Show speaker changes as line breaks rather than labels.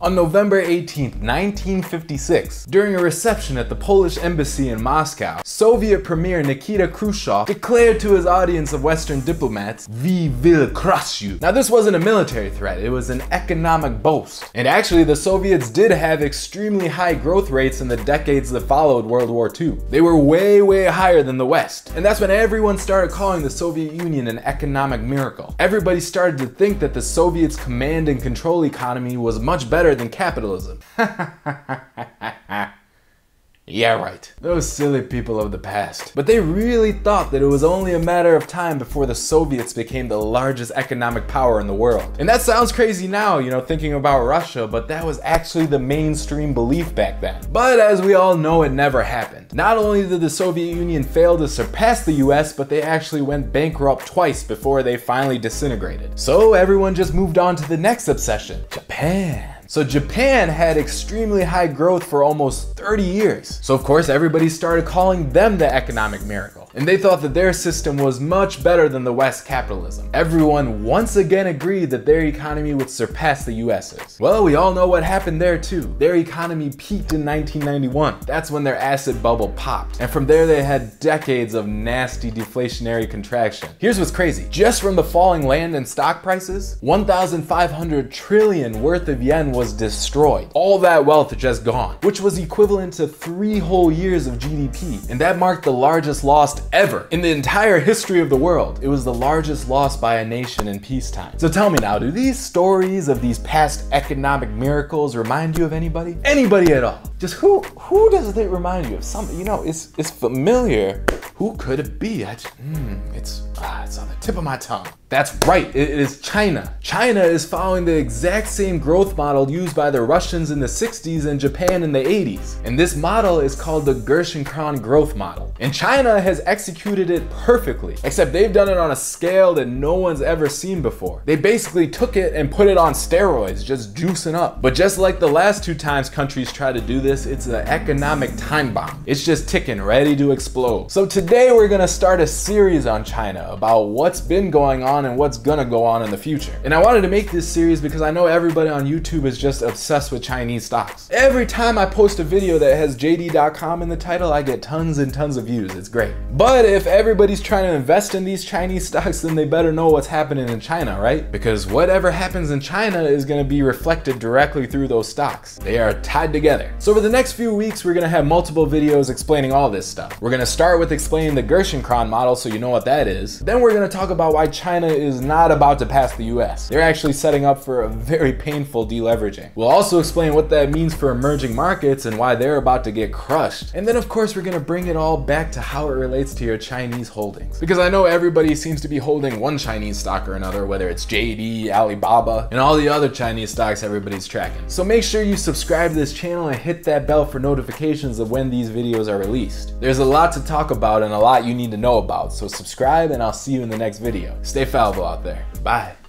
On November 18, 1956, during a reception at the Polish embassy in Moscow, Soviet Premier Nikita Khrushchev declared to his audience of Western diplomats, "We will crush you." Now this wasn't a military threat, it was an economic boast. And actually the Soviets did have extremely high growth rates in the decades that followed World War II. They were way higher than the West. And that's when everyone started calling the Soviet Union an economic miracle. Everybody started to think that the Soviets' command and control economy was much better than capitalism. Yeah, right. Those silly people of the past. But they really thought that it was only a matter of time before the Soviets became the largest economic power in the world. And that sounds crazy now, you know, thinking about Russia, but that was actually the mainstream belief back then. But as we all know, it never happened. Not only did the Soviet Union fail to surpass the US, but they actually went bankrupt twice before they finally disintegrated. So everyone just moved on to the next obsession, Japan. So Japan had extremely high growth for almost 30 years. So of course everybody started calling them the economic miracle. And they thought that their system was much better than the West capitalism. Everyone once again agreed that their economy would surpass the US's. Well, we all know what happened there too. Their economy peaked in 1991. That's when their asset bubble popped. And from there they had decades of nasty deflationary contraction. Here's what's crazy. Just from the falling land and stock prices, 1,500 trillion worth of yen was destroyed. All that wealth just gone, which was equivalent to 3 whole years of GDP. And that marked the largest loss ever in the entire history of the world. It was the largest loss by a nation in peacetime. So tell me now, do these stories of these past economic miracles remind you of anybody? Anybody at all? Just who does it remind you of? Something, you know, it's familiar. Who could it be? It's on the tip of my tongue. That's right, it is China. China is following the exact same growth model used by the Russians in the 60s and Japan in the 80s. And this model is called the Gerschenkron growth model. And China has executed it perfectly, except they've done it on a scale that no one's ever seen before. They basically took it and put it on steroids, just juicing up. But just like the last 2 times countries try to do this, it's an economic time bomb. It's just ticking, ready to explode. So today we're gonna start a series on China about what's been going on and what's gonna go on in the future. And I wanted to make this series because I know everybody on YouTube is just obsessed with Chinese stocks. Every time I post a video that has JD.com in the title, I get tons and tons of views. It's great. But if everybody's trying to invest in these Chinese stocks, then they better know what's happening in China, right? Because whatever happens in China is gonna be reflected directly through those stocks. They are tied together. So for the next few weeks, we're gonna have multiple videos explaining all this stuff. We're gonna start with explaining the Gerschenkron model so you know what that is. Then we're gonna talk about why China is not about to pass the US. They're actually setting up for a very painful deleveraging. We'll also explain what that means for emerging markets and why they're about to get crushed. And then of course we're gonna bring it all back to how it relates to your Chinese holdings. Because I know everybody seems to be holding one Chinese stock or another, whether it's JD, Alibaba, and all the other Chinese stocks everybody's tracking. So make sure you subscribe to this channel and hit that bell for notifications of when these videos are released. There's a lot to talk about and a lot you need to know about, so subscribe and I'll see you in the next video. Stay fallible out there. Bye.